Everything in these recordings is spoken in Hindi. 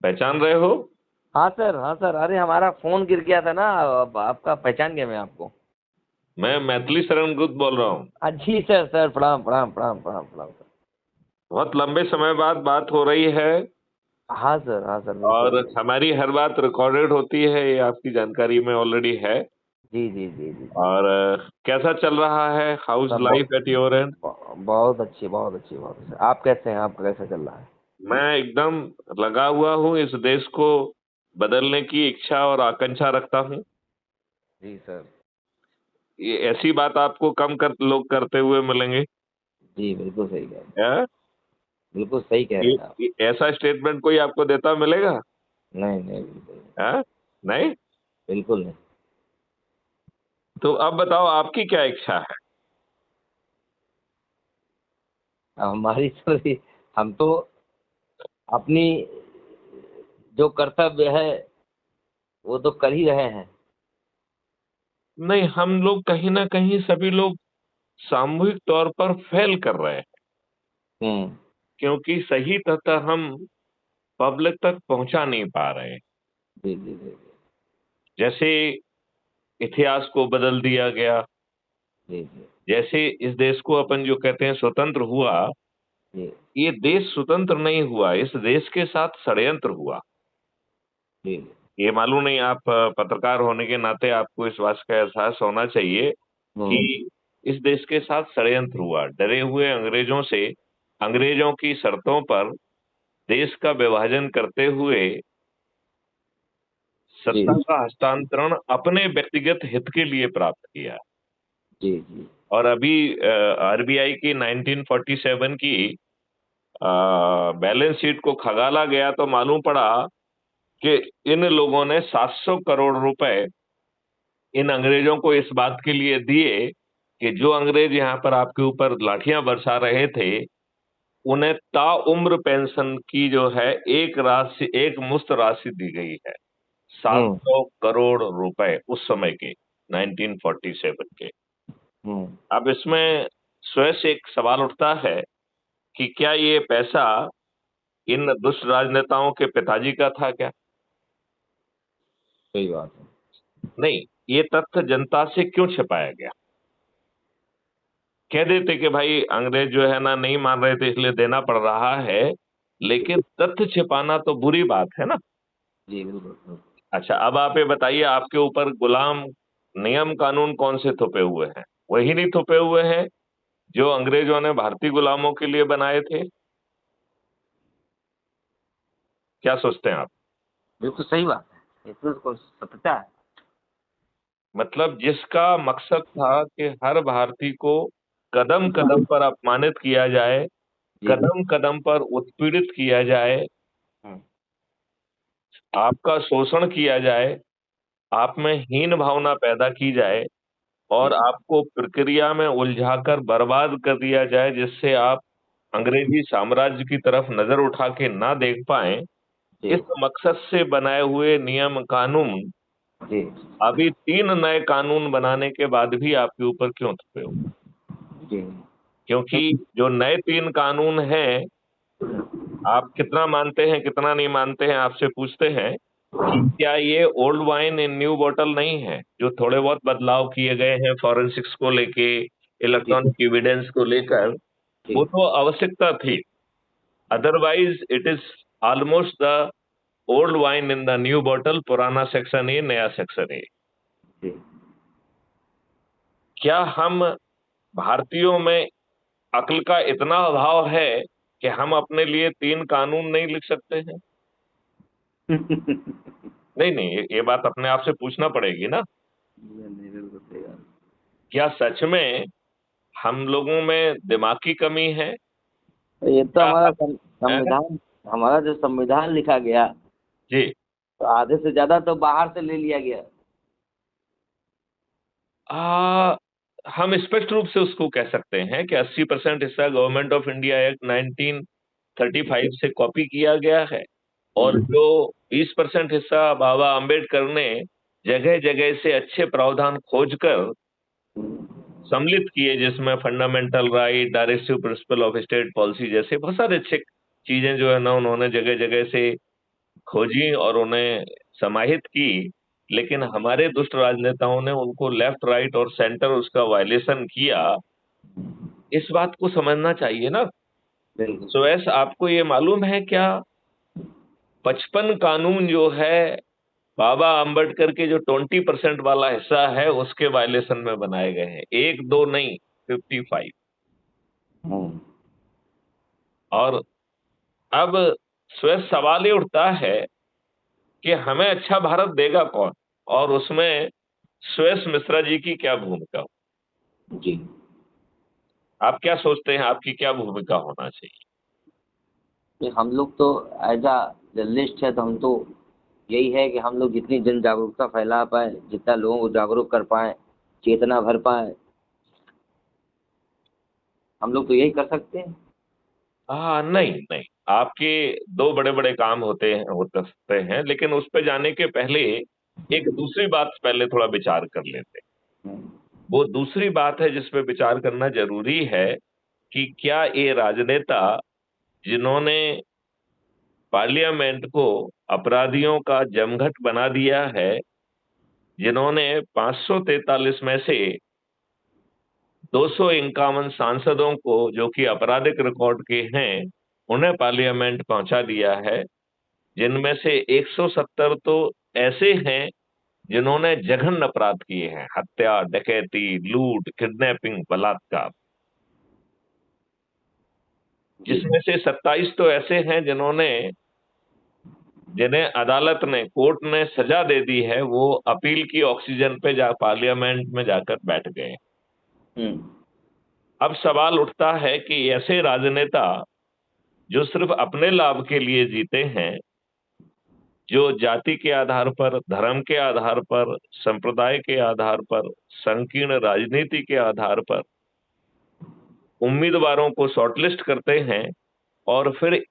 पहचान रहे हो? हाँ सर, हाँ सर। अरे हमारा फोन गिर गया था ना, अब आपका पहचान गया मैं आपको। मैं मैथिली शरण गुप्त बोल रहा हूँ। जी सर, सर प्रणाम प्रणाम प्रणाम प्रणाम प्रणाम सर। बहुत लंबे समय बाद बात हो रही है। हाँ सर, हाँ सर, और बिल्कुल। हमारी हर बात रिकॉर्डेड होती है, ये आपकी जानकारी में ऑलरेडी है। जी जी जी जी जी। और कैसा चल रहा है? हाउस सब लाइफ एट योर एंड? बहुत अच्छी, बहुत अच्छी, बहुत अच्छी। आप कैसे हैं? आपका कैसा चल रहा है? मैं एकदम लगा हुआ हूँ, इस देश को बदलने की इच्छा और आकांक्षा रखता हूँ। जी सर। ये ऐसी बात आपको कम कर लोग करते हुए मिलेंगे। जी बिल्कुल सही कह रहे हैं। क्या? बिल्कुल सही कह रहे हैं आप। ऐसा स्टेटमेंट कोई आपको देता मिलेगा? नहीं नहीं, बिल्कुल नहीं। हाँ? नहीं? बिल्कुल नहीं। तो अब बताओ, आपकी क्या इच्छा है? अब हमारी तो हम तो अपनी जो कर्तव्य है वो तो कर ही रहे हैं। नहीं, हम लोग कहीं ना कहीं सभी लोग सामूहिक तौर पर फेल कर रहे हैं, हम्म। क्योंकि सही तथा हम पब्लिक तक पहुंचा नहीं पा रहे हैं। जी जी जी जैसे इतिहास को बदल दिया गया, जी जी जैसे इस देश को अपन जो कहते हैं स्वतंत्र हुआ, जी ये देश स्वतंत्र नहीं हुआ, इस देश के साथ षड्यंत्र हुआ। जी। ये मालूम नहीं, आप पत्रकार होने के नाते आपको इस बात का एहसास होना चाहिए कि हम्म। इस देश के साथ षड्यंत्र हुआ। डरे हुए अंग्रेजों से, अंग्रेजों की शर्तों पर देश का विभाजन करते हुए जी सत्ता का हस्तांतरण अपने व्यक्तिगत हित के लिए प्राप्त किया। जी जी और अभी आरबीआई की 1947 की बैलेंस शीट को खगाला गया तो मालूम पड़ा कि इन लोगों ने 700 करोड़ रुपए इन अंग्रेजों को इस बात के लिए दिए कि जो अंग्रेज यहाँ पर आपके ऊपर लाठियां बरसा रहे थे, उन्हें ताउम्र पेंशन की जो है एक राशि, एक मुश्त राशि दी गई है। हम्म 700 करोड़ रुपए उस समय के, 1947 के। हम्म। अब इसमें स्वयं से एक सवाल उठता है कि क्या ये पैसा इन दुष्ट राजनेताओं के पिताजी का था क्या? सही बात है। नहीं, ये तथ्य जनता से क्यों छिपाया गया? कह देते कि भाई अंग्रेज जो है ना नहीं मान रहे थे इसलिए देना पड़ रहा है, लेकिन तथ्य छिपाना तो बुरी बात है ना। जी बिल्कुल बिल्कुल। अच्छा, अब आप ये बताइए, आपके ऊपर गुलाम नियम कानून कौन से थोपे हुए हैं? वही नहीं थोपे हुए हैं जो अंग्रेजों ने भारतीय गुलामों के लिए बनाए थे? क्या सोचते हैं आप? बिल्कुल सही बात है, इसमें तो कोई सत्यता है। मतलब जिसका मकसद था कि हर भारतीय को कदम कदम पर अपमानित किया जाए, जी। कदम कदम पर उत्पीड़ित किया जाए, हम्म आपका शोषण किया जाए, आप में हीन भावना पैदा की जाए और जी आपको प्रक्रिया में उलझाकर बर्बाद कर दिया जाए, जिससे आप अंग्रेजी साम्राज्य की तरफ नजर उठा के ना देख पाए। जी इस मकसद से बनाए हुए नियम कानून जी अभी 3 नए कानून बनाने के बाद भी आपके ऊपर क्यों थोपे हुए? जी। क्योंकि जो नए 3 कानून हैं, आप कितना मानते हैं कितना नहीं मानते हैं, आपसे पूछते हैं कि क्या ये old wine in new bottle नहीं है? जो थोड़े बहुत बदलाव किए गए हैं फॉरेंसिक्स को लेके, जी इलेक्ट्रॉनिक एविडेंस को लेकर, जी वो तो आवश्यकता थी। Otherwise it is almost the old wine in the new bottle, पुराना सेक्शन ए नया सेक्शन ए। जी। क्या हम भारतीयों में अक्ल का इतना अभाव है कि हम अपने लिए 3 कानून नहीं लिख सकते हैं? नहीं नहीं, ये बात अपने आप से पूछना पड़ेगी ना। नहीं, बिल्कुल सही बात। क्या सच में हम लोगों में दिमाग की कमी है? ये तो क्या हमारा हैं? संविधान, हमारा जो संविधान लिखा गया, जी। तो आधे से ज्यादा तो बाहर से ले लिया गया। आ, हम स्पष्ट रूप से उसको कह सकते हैं कि 80% हिस्सा गवर्नमेंट ऑफ इंडिया एक्ट 1935 से कॉपी किया गया है। और हम्म जो 20% हिस्सा बाबा अंबेडकर ने जगह जगह से अच्छे प्रावधान खोजकर सम्मिलित किए, जिसमें fundamental right, directive principle of state policy जैसे बहुत सारे अच्छे चीजें जो है ना उन्होंने जगह जगह से खोजी और उन्हें समाहित की, लेकिन हमारे दुष्ट राजनेताओं ने उनको लेफ्ट राइट और सेंटर उसका वायलेशन किया। इस बात को समझना चाहिए ना। बिल्कुल। सुयस, आपको ये मालूम है क्या, 55 कानून जो है बाबा अंबेडकर के जो 20% वाला हिस्सा है उसके वायलेशन में बनाए गए हैं, एक दो नहीं, 55। हम्म। और अब स्वयं सवाल ये उठता है कि हमें अच्छा भारत देगा कौन, और उसमें सुयश मिश्रा जी की क्या भूमिका हो। जी। आप क्या सोचते हैं, आपकी क्या भूमिका होना चाहिए? तो हम लोग तो एज अ जर्नलिस्ट है, तो हम तो यही है कि हम लोग जितनी जन जागरूकता फैला पाए, जितना लोगों को जागरूक कर पाए, चेतना भर पाए, हम लोग तो यही कर सकते हैं। हाँ, नहीं नहीं, आपके दो बड़े बड़े काम हो सकते हैं, लेकिन उस पे जाने के पहले एक दूसरी बात पहले थोड़ा विचार कर लेते हैं। हम्म। वो दूसरी बात है जिस पे विचार करना जरूरी है कि क्या ये राजनेता जिन्होंने पार्लियामेंट को अपराधियों का जमघट बना दिया है, जिन्होंने 543 में से 251 सांसदों को, जो कि आपराधिक रिकॉर्ड के हैं, उन्हें पार्लियामेंट पहुंचा दिया है, जिनमें से 170 तो ऐसे हैं जिन्होंने जघन्य अपराध किए हैं, हत्या, डकैती, लूट, किडनैपिंग, बलात्कार, जी। जिसमें से 27 तो ऐसे हैं जिन्हें अदालत ने, कोर्ट ने सजा दे दी है, वो अपील की ऑक्सीजन पे जा पार्लियामेंट में जाकर बैठ गए। हम्म। अब सवाल उठता है कि ऐसे राजनेता जो सिर्फ अपने लाभ के लिए जीते हैं, जो जाति के आधार पर, धर्म के आधार पर, संप्रदाय के आधार पर, संकीर्ण राजनीति के आधार पर उम्मीदवारों को शॉर्टलिस्ट करते हैं, और फिर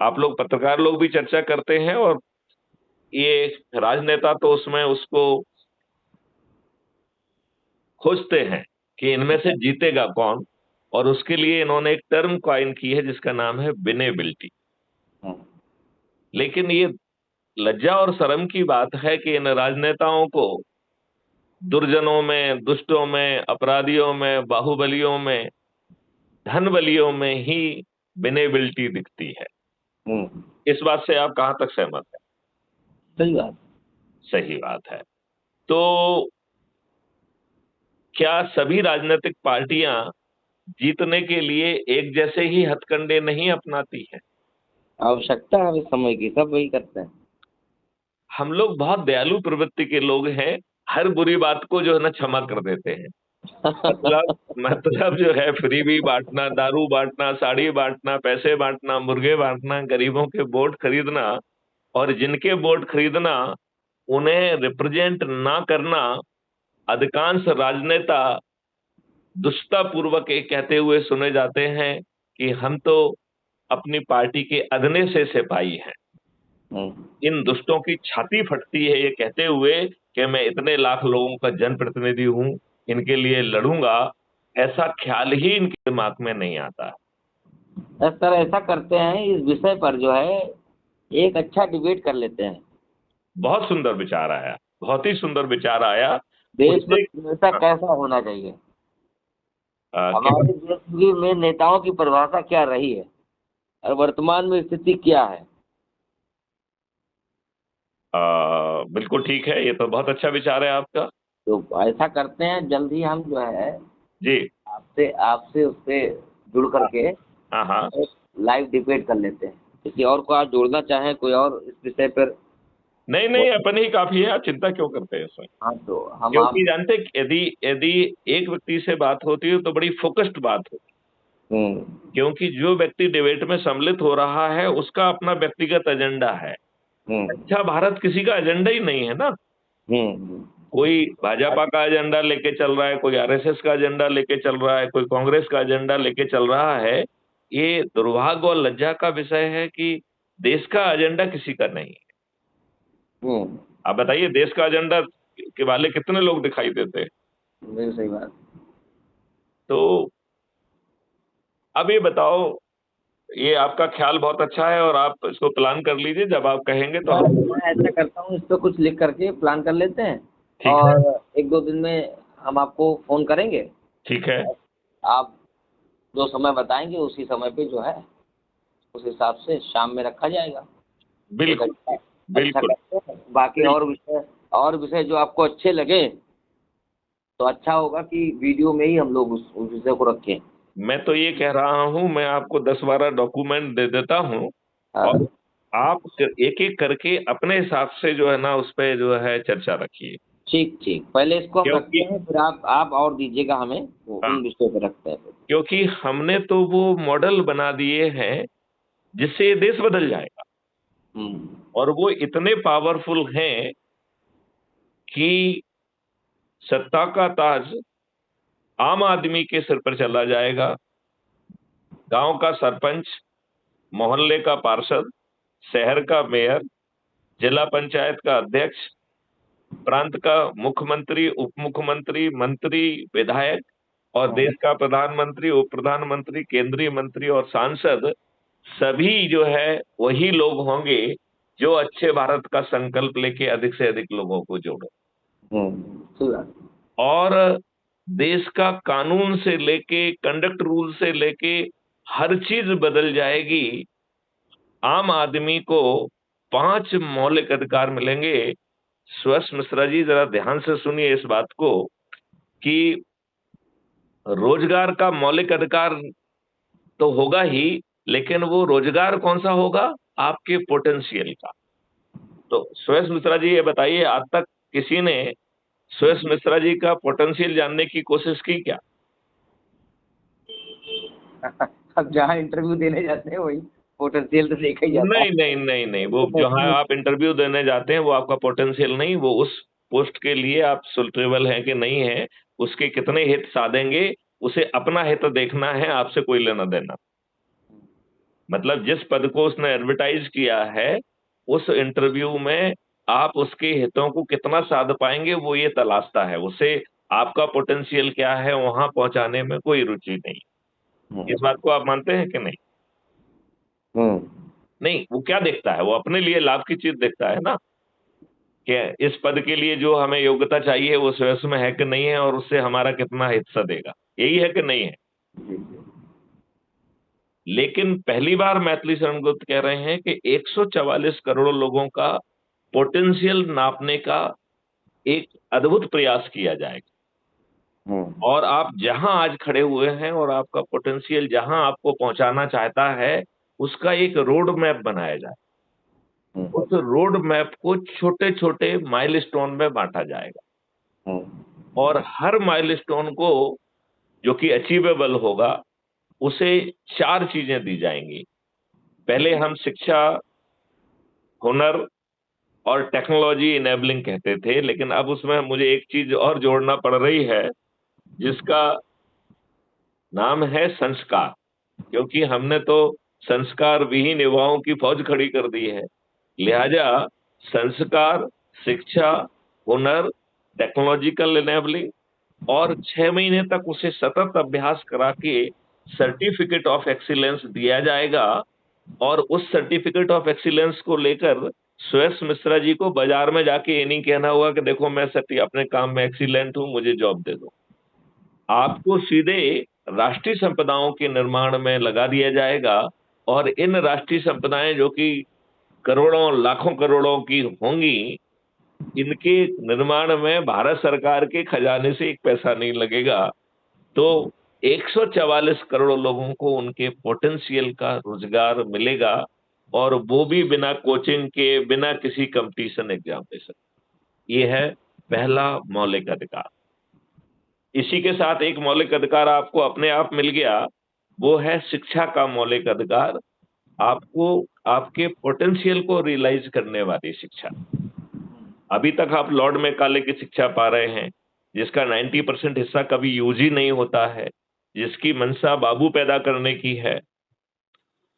आप लोग पत्रकार लोग भी चर्चा करते हैं, और ये राजनेता तो उसमें उसको खोजते हैं कि इनमें से जीतेगा कौन, और उसके लिए इन्होंने एक टर्म कॉइन की है जिसका नाम है विनेबिलिटी। हम्म। लेकिन ये लज्जा और शर्म की बात है कि इन राजनेताओं को दुर्जनों में, दुष्टों में, अपराधियों में, बाहुबलियों में, धन बलियों में ही विनेबिलिटी दिखती है। हम्म। इस बात से आप कहां तक सहमत हैं? सही बात। सही बात है। तो क्या सभी राजनीतिक पार्टियां जीतने के लिए एक जैसे ही हथकंडे नहीं अपनाती हैं? आवश्यकता है इस समय की, सब वही करते हैं। हम लोग बहुत दयालु प्रवृत्ति के लोग हैं, हर बुरी बात को जो है ना क्षमा कर देते हैं। मतलब मतलब जो है, फ्री भी बांटना, दारू बांटना, साड़ी बांटना, पैसे बांटना, मुर्गे बांटना, गरीबों के वोट खरीदना, और जिनके वोट खरीदना उन्हें रिप्रेजेंट ना करना, अधिकांश राजनेता दुष्टता पूर्वक ये कहते हुए सुने जाते हैं कि हम तो अपनी पार्टी के अगने से सिपाही हैं। हम्म। इन दुष्टों की छाती फटती है ये कहते हुए कि मैं इतने लाख लोगों का जनप्रतिनिधि हूं, इनके लिए लड़ूंगा, ऐसा ख्याल ही इनके दिमाग में नहीं आता। इस तरह ऐसा करते हैं, इस विषय पर जो है एक अच्छा डिबेट कर लेते हैं। बहुत सुंदर विचार आया, बहुत ही सुंदर विचार आया। देश में उससे नेता कैसा होना चाहिए, क्या, हमारे देश में नेताओं की परिभाषा क्या रही है, और वर्तमान में स्थिति क्या है। बिल्कुल ठीक है, ये तो बहुत अच्छा विचार है आपका। तो ऐसा करते हैं, जल्द ही हम जो है जी। आपसे आपसे उससे जुड़ करके हाँ हाँ। एक लाइव डिबेट कर लेते हैं। किसी और को आप जोड़ना चाहें, कोई और इस विषय पर नहीं नहीं, अपन ही काफी है, आप चिंता क्यों करते हैं इसमें? हाँ, तो हम आप। क्योंकि जानते हैं कि यदि यदि एक व्यक्ति से बात होती है तो बड़ी फोकस्ड बात होती हम्म। है, क्योंकि जो व्यक्ति डिबेट में सम्मिलित हो रहा है उसका अपना व्यक्तिगत एजेंडा है। हम्म। अच्छा भारत किसी का एजेंडा ही नहीं है ना। हम्म। कोई भाजपा का एजेंडा लेके चल रहा है, कोई आरएसएस का एजेंडा लेके चल रहा है, कोई कांग्रेस का एजेंडा लेके चल रहा है। ये दुर्भाग्य और लज्जा का विषय है कि देश का एजेंडा किसी का नहीं है। हम्म। आप बताइए, देश का एजेंडा के वाले कितने लोग दिखाई देते हैं? बिल्कुल सही बात। तो अब ये बताओ ये आपका ख्याल बहुत अच्छा है और आप इसको प्लान कर लीजिए, जब आप कहेंगे तो हम। मैं ऐसा करता हूँ, इस पे कुछ लिख करके प्लान कर लेते हैं, ठीक है। और 1-2 दिन में हम आपको फ़ोन करेंगे। ठीक है। आप जो समय बताएंगे उसी समय पे जो है, उस हिसाब से शाम में रखा जाएगा। एक बिल्कुल। अच्छा अच्छा बिल्कुल। करते हैं। बाकी और विषय जो आपको अच्छे लगे तो अच्छा होगा कि वीडियो में ही हम लोग उस विषय को रखें। मैं तो ये कह रहा हूँ, मैं आपको 10-12 डॉक्यूमेंट दे देता हूँ, और हाँ, आप एक एक करके अपने हिसाब से जो है ना उस पे जो है चर्चा रखिए। ठीक ठीक, पहले इसको हम रखते क्योंकि हैं, फिर आप और दीजिएगा हमें, वो हाँ, उन विषयों पे रखते हैं फिर। क्योंकि हमने तो वो मॉडल बना दिए हैं जिससे ये देश बदल जाएगा, हम्म। और वो इतने पावरफुल हैं कि सत्ता का ताज आम आदमी के सिर पर चला जाएगा। गांव का सरपंच, मोहल्ले का पार्षद, शहर का मेयर, जिला पंचायत का अध्यक्ष, प्रांत का मुख्यमंत्री, उप मुख्यमंत्री, मंत्री, विधायक, और हाँ। देश का प्रधानमंत्री, उप प्रधानमंत्री, केंद्रीय मंत्री और सांसद, सभी जो है वही लोग होंगे जो अच्छे भारत का संकल्प लेके अधिक से अधिक लोगों को जोड़े। सही बात। और देश का कानून से लेके, कंडक्ट रूल से लेके हर चीज बदल जाएगी। आम आदमी को 5 मौलिक अधिकार मिलेंगे। सुभाष मिश्रा जी, जरा ध्यान से सुनिए इस बात को, कि रोजगार का मौलिक अधिकार तो होगा ही, लेकिन वो रोजगार कौन सा होगा? आपके पोटेंशियल का। तो सुभाष मिश्रा जी, ये बताइए, आज तक किसी ने सुभाष मिश्रा जी का पोटेंशियल जानने की कोशिश की क्या? अब जहाँ इंटरव्यू देने जाते हैं वही पोटेंशियल तो देखा ही जाता नहीं नहीं नहीं नहीं, वो जहां है। आप इंटरव्यू देने जाते हैं वो आपका पोटेंशियल नहीं, वो उस पोस्ट के लिए आप सुटेबल हैं कि नहीं है, उसके कितने हित साधेंगे, उसे अपना हित देखना है, आपसे कोई लेना देना। मतलब जिस पद को उसने एडवर्टाइज किया है, उस इंटरव्यू में आप उसके हितों को कितना साध पाएंगे वो ये तलाशता है। उसे आपका पोटेंशियल क्या है वहां पहुंचाने में कोई रुचि नहीं। हम्म। इस बात को आप मानते हैं कि नहीं? हम्म। नहीं, वो क्या देखता है? वो अपने लिए लाभ की चीज देखता है ना, कि इस पद के लिए जो हमें योग्यता चाहिए वो स्वयं में है कि नहीं है, और उससे हमारा कितना हिस्सा देगा। यही है कि नहीं है? जी जी। लेकिन पहली बार मैथिली शरण गुप्त कह रहे हैं कि 144 करोड़ लोगों का पोटेंशियल नापने का एक अद्भुत प्रयास किया जाएगा। हम्म। और आप जहां आज खड़े हुए हैं और आपका पोटेंशियल जहां आपको पहुंचाना चाहता है, उसका एक रोड मैप बनाया जाए। हम्म। उस रोड मैप को छोटे छोटे माइलस्टोन में बांटा जाएगा, हम्म। और हर माइलस्टोन को जो कि अचीवेबल होगा, उसे 4 चीजें दी जाएंगी। पहले हम शिक्षा, हुनर और टेक्नोलॉजी इनेबलिंग कहते थे, लेकिन अब उसमें मुझे एक चीज और जोड़ना पड़ रही है, जिसका नाम है संस्कार। क्योंकि हमने तो संस्कार विहीन युवाओं की फौज खड़ी कर दी है। लिहाजा संस्कार, शिक्षा, हुनर, टेक्नोलॉजिकल इनेबलिंग, और 6 महीने तक उसे सतत अभ्यास करा के सर्टिफिकेट ऑफ एक्सीलेंस दिया जाएगा। और उस सर्टिफिकेट ऑफ एक्सीलेंस को लेकर सुयश मिश्रा जी को बाजार में जाके ये नहीं कहना होगा कि देखो मैं सत्य अपने काम में एक्सीलेंट हूं, मुझे जॉब दे दो। आपको सीधे राष्ट्रीय संपदाओं के निर्माण में लगा दिया जाएगा, और इन राष्ट्रीय संपदाएं जो कि करोड़ों लाखों करोड़ों की होंगी, इनके निर्माण में भारत सरकार के खजाने से एक पैसा नहीं लगेगा। तो 144 करोड़ लोगों को उनके पोटेंशियल का रोजगार मिलेगा, और वो भी बिना कोचिंग के, बिना किसी कंपटीशन एग्जामिनेशन। ये है पहला मौलिक अधिकार। इसी के साथ एक मौलिक अधिकार आपको अपने आप मिल गया, वो है शिक्षा का मौलिक अधिकार। आपको आपके पोटेंशियल को रियलाइज करने वाली शिक्षा। अभी तक आप लॉर्ड मैकाले की शिक्षा पा रहे हैं, जिसका 90% हिस्सा कभी यूज ही नहीं होता है, जिसकी मंशा बाबू पैदा करने की है,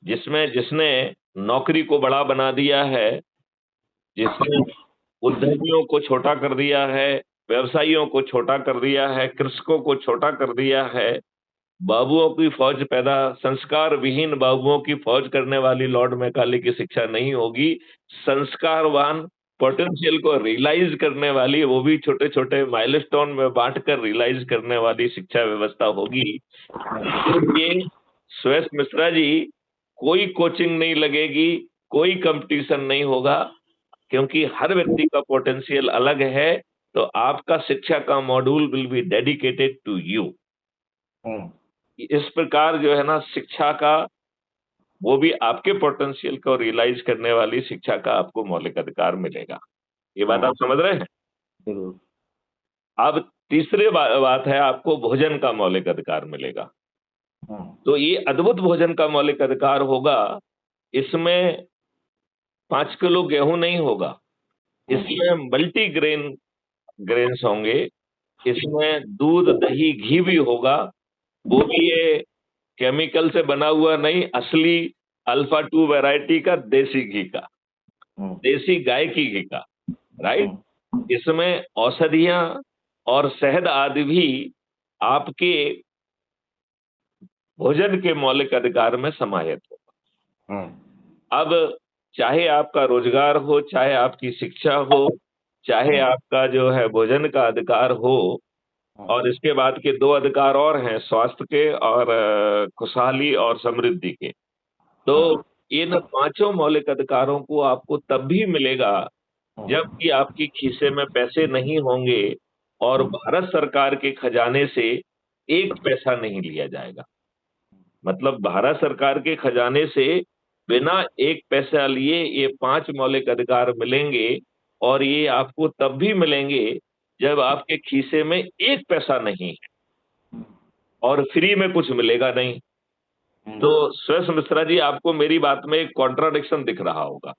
जिसमें जिसने नौकरी को बड़ा बना दिया है, जिसने उद्यमियों को छोटा कर दिया है, व्यवसायियों को छोटा कर दिया है, कृषकों को छोटा कर दिया है, बाबुओं की फौज पैदा, संस्कार विहीन बाबुओं की फौज करने वाली लॉर्ड मैकाले की शिक्षा नहीं होगी। संस्कारवान, पोटेंशियल को रियलाइज करने वाली, वो भी छोटे छोटे माइलस्टोन में बांटकर रियलाइज करने वाली शिक्षा व्यवस्था होगी। तो ये सुयश मिश्रा जी, कोई कोचिंग नहीं लगेगी, कोई कंपटीशन नहीं होगा, क्योंकि हर व्यक्ति का पोटेंशियल अलग है। तो आपका शिक्षा का module will be dedicated to you. इस प्रकार जो है ना, शिक्षा का, वो भी आपके पोटेंशियल को रियलाइज करने वाली शिक्षा का आपको मौलिक अधिकार मिलेगा। ये बात आप समझ रहे हैं? जरूर। अब तीसरे बात है, आपको भोजन का मौलिक अधिकार मिलेगा। तो ये अद्भुत भोजन का मौलिक अधिकार होगा। इसमें 5 किलो गेहूं नहीं होगा, इसमें मल्टी ग्रेन्स होंगे, इसमें दूध दही घी भी होगा, वो भी ये केमिकल से बना हुआ नहीं, असली अल्फा 2 वैरायटी का देसी घी का, देसी गाय की घी का, राइट। इसमें औषधियां और शहद आदि भी आपके भोजन के मौलिक अधिकार में समाहित हो। अब चाहे आपका रोजगार हो, चाहे आपकी शिक्षा हो, चाहे आपका जो है भोजन का अधिकार हो, और इसके बाद के 2 अधिकार और हैं, स्वास्थ्य के और खुशहाली और समृद्धि के। तो इन 5 मौलिक अधिकारों को आपको तब भी मिलेगा जबकि आपकी खीसे में पैसे नहीं होंगे और भारत सरकार के खजाने से 1 पैसा नहीं लिया जाएगा। मतलब भारत सरकार के खजाने से बिना 1 पैसा लिए ये 5 मौलिक अधिकार मिलेंगे, और ये आपको तब भी मिलेंगे जब आपके खीसे में 1 पैसा नहीं है और फ्री में कुछ मिलेगा नहीं। तो सुयश मिश्रा जी, आपको मेरी बात में एक कॉन्ट्राडिक्शन दिख रहा होगा।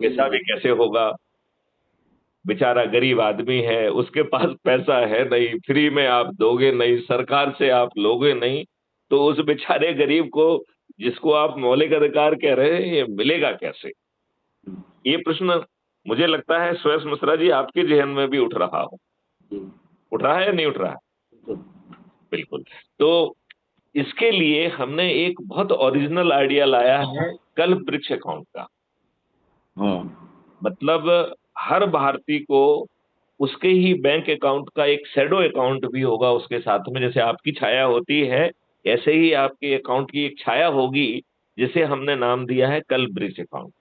ऐसा भी कैसे होगा? बेचारा गरीब आदमी है, उसके पास पैसा है नहीं, फ्री में आप दोगे नहीं, सरकार से आप लोगे नहीं, तो उस बेचारे गरीब को, जिसको आप मौलिक अधिकार कह रहे हैं, ये मिलेगा कैसे? ये प्रश्न मुझे लगता है सुयश मिश्रा जी आपके जहन में भी उठ रहा हो। उठ रहा है या नहीं उठ रहा है? बिल्कुल। तो इसके लिए हमने एक बहुत ओरिजिनल आइडिया लाया है, कल्प वृक्ष अकाउंट का। मतलब हर भारतीय को उसके ही बैंक अकाउंट का एक शैडो अकाउंट भी होगा उसके साथ में। जैसे आपकी छाया होती है, ऐसे ही आपके अकाउंट की एक छाया होगी, जिसे हमने नाम दिया है कल्प वृक्ष अकाउंट।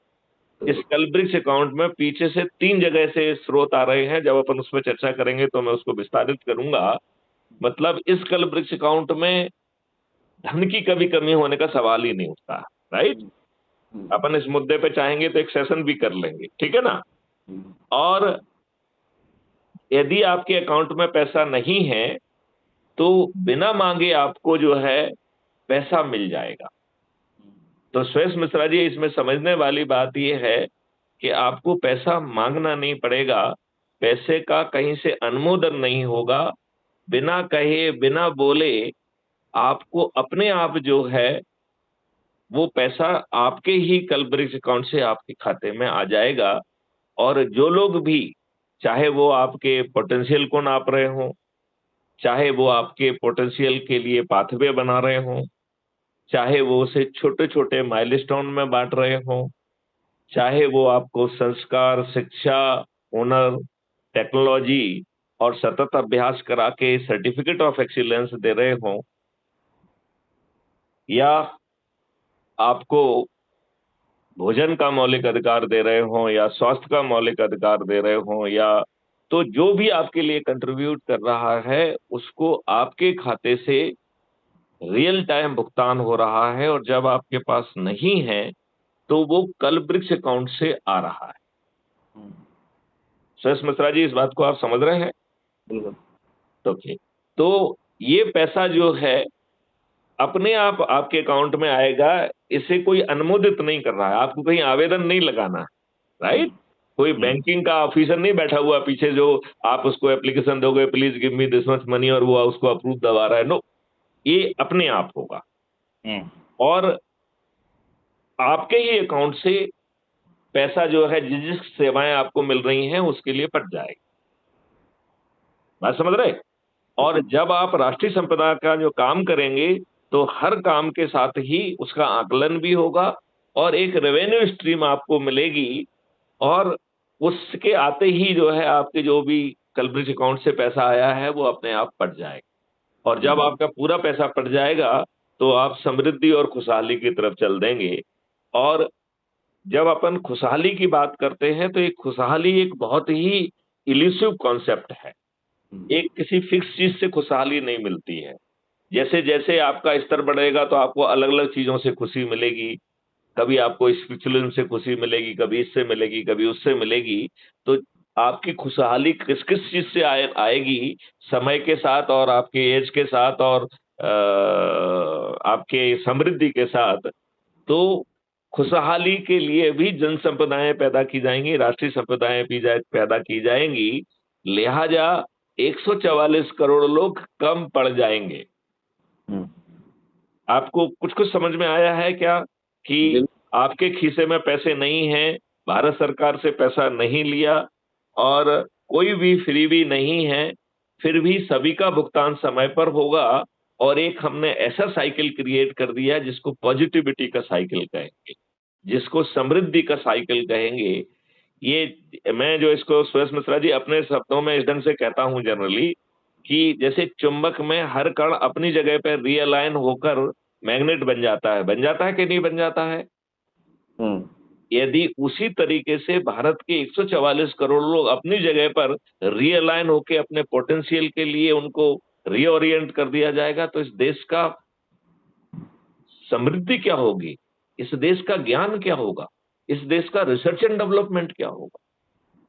इस कल्प वृक्ष अकाउंट में पीछे से 3 जगह से स्रोत आ रहे हैं, जब अपन उसमें चर्चा करेंगे तो मैं उसको विस्तारित करूंगा। मतलब इस कल्प वृक्ष अकाउंट में धन की कभी कमी होने का सवाल ही नहीं उठता, राइट। अपन इस मुद्दे पे चाहेंगे तो एक सेशन भी कर लेंगे, ठीक है ना। और यदि आपके अकाउंट में पैसा नहीं है तो बिना मांगे आपको जो है पैसा मिल जाएगा। तो सुयश मिश्रा जी, इसमें समझने वाली बात यह है कि आपको पैसा मांगना नहीं पड़ेगा, पैसे का कहीं से अनुमोदन नहीं होगा, बिना कहे बिना बोले आपको अपने आप जो है वो पैसा आपके ही कल्प वृक्ष अकाउंट से आपके खाते में आ जाएगा। और जो लोग भी, चाहे वो आपके पोटेंशियल को नाप रहे हों, चाहे वो आपके पोटेंशियल के लिए पाथवे बना रहे हों, चाहे वो उसे छोटे छोटे माइलस्टोन में बांट रहे हों, चाहे वो आपको संस्कार, शिक्षा, हुनर, टेक्नोलॉजी और सतत अभ्यास करा के सर्टिफिकेट ऑफ एक्सीलेंस दे रहे हों, या आपको भोजन का मौलिक अधिकार दे रहे हों, या स्वास्थ्य का मौलिक अधिकार दे रहे हों, या तो जो भी आपके लिए कंट्रीब्यूट कर रहा है उसको आपके खाते से रियल टाइम भुगतान हो रहा है, और जब आपके पास नहीं है तो वो कल्प वृक्ष अकाउंट से आ रहा है। सुयश मिश्रा जी, इस बात को आप समझ रहे हैं? बिल्कुल। ओके। तो ये पैसा जो है अपने आप आपके अकाउंट में आएगा, इसे कोई अनुमोदित नहीं कर रहा है, आपको कहीं आवेदन नहीं लगाना है, राइट। कोई बैंकिंग का ऑफिसर नहीं बैठा हुआ पीछे जो आप उसको एप्लीकेशन दोगे, please give me this much money, और वो उसको अप्रूव दबा रहा है। नो, ये अपने आप होगा, और आपके ही अकाउंट से पैसा जो है जिस जिस सेवाएं आपको मिल रही हैं उसके लिए पट जाएगा। बात समझ रहे? और जब आप राष्ट्रीय संपदा का जो काम करेंगे तो हर काम के साथ ही उसका आकलन भी होगा और एक रेवेन्यू स्ट्रीम आपको मिलेगी, और उसके आते ही जो है आपके जो भी कलब्रिज अकाउंट से पैसा आया है वो अपने आप पट जाएगा। और जब आपका पूरा पैसा पट जाएगा तो आप समृद्धि और खुशहाली की तरफ चल देंगे। और जब अपन खुशहाली की बात करते हैं तो एक खुशहाली एक बहुत ही इल्यूसिव कॉन्सेप्ट है। एक किसी फिक्स चीज से खुशहाली नहीं मिलती है। जैसे जैसे आपका स्तर बढ़ेगा तो आपको अलग अलग चीजों से खुशी मिलेगी। कभी आपको स्पिरिचुअलिज्म से खुशी मिलेगी, कभी इससे मिलेगी, कभी उससे मिलेगी। तो आपकी खुशहाली किस किस चीज से आएगी समय के साथ और आपके एज के साथ और आपके समृद्धि के साथ। तो खुशहाली के लिए भी जन संपदाएं पैदा की जाएंगी, राष्ट्रीय संपदाएं भी पैदा की जाएंगी। लिहाजा 144 करोड़ लोग कम पड़ जाएंगे। आपको कुछ कुछ समझ में आया है क्या कि आपके खीसे में पैसे नहीं हैं, भारत सरकार से पैसा नहीं लिया और कोई भी फ्री भी नहीं है, फिर भी सभी का भुगतान समय पर होगा। और एक हमने ऐसा साइकिल क्रिएट कर दिया जिसको पॉजिटिविटी का साइकिल कहेंगे, जिसको समृद्धि का साइकिल कहेंगे। ये मैं जो इसको सुरेश मिश्रा जी अपने शब्दों में इस ढंग से कहता हूं जनरली कि जैसे चुंबक में हर कण अपनी जगह पर रीअलाइन होकर मैग्नेट बन जाता है कि नहीं बन जाता है। यदि उसी तरीके से भारत के 144 करोड़ लोग अपनी जगह पर रीअलाइन होकर अपने पोटेंशियल के लिए उनको रीओरिएंट कर दिया जाएगा तो इस देश का समृद्धि क्या होगी, इस देश का ज्ञान क्या होगा, इस देश का रिसर्च एंड डेवलपमेंट क्या होगा।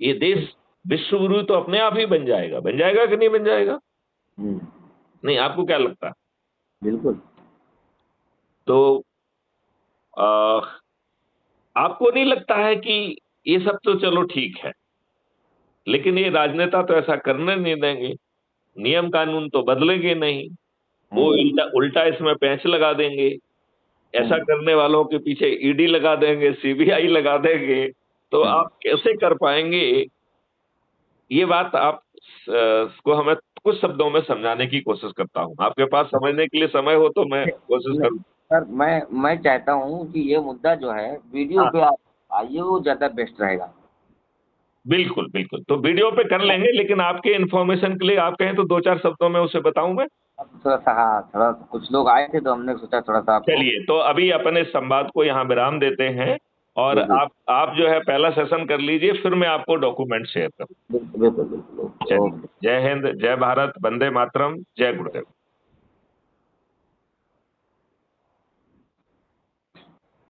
ये देश विश्व गुरु तो अपने आप ही बन जाएगा कि नहीं बन जाएगा। नहीं, आपको क्या लगता है? बिल्कुल। तो आपको नहीं लगता है कि ये सब तो चलो ठीक है, लेकिन ये राजनेता तो ऐसा करने नहीं देंगे, नियम कानून तो बदलेंगे नहीं, वो उल्टा इसमें पेंच लगा देंगे, ऐसा करने वालों के पीछे ईडी लगा देंगे, सीबीआई लगा देंगे। तो आप कैसे कर पाएंगे? ये बात आप को हमें कुछ शब्दों में समझाने की कोशिश करता हूं। आपके पास समझने के लिए समय हो तो मैं कोशिश करूं। सर मैं चाहता हूं कि ये मुद्दा जो है वीडियो पे आप आइए, वो ज्यादा बेस्ट रहेगा। बिल्कुल बिल्कुल, तो वीडियो पे कर लेंगे, लेकिन आपके इन्फॉर्मेशन के लिए आप कहें तो 2-4 शब्दों में उसे बताऊं मैं। थोड़ा सा, हाँ, थोड़ा कुछ लोग आए थे तो हमने सोचा थोड़ा सा आपको। चलिए, तो अभी अपन इस संवाद को यहाँ विराम देते हैं और आप जो है पहला सेशन कर लीजिए, फिर मैं आपको डॉक्यूमेंट शेयर करूँ। बिल्कुल बिल्कुल। चलिए, जय हिंद, जय भारत, वंदे मातरम, जय गुरुदेव।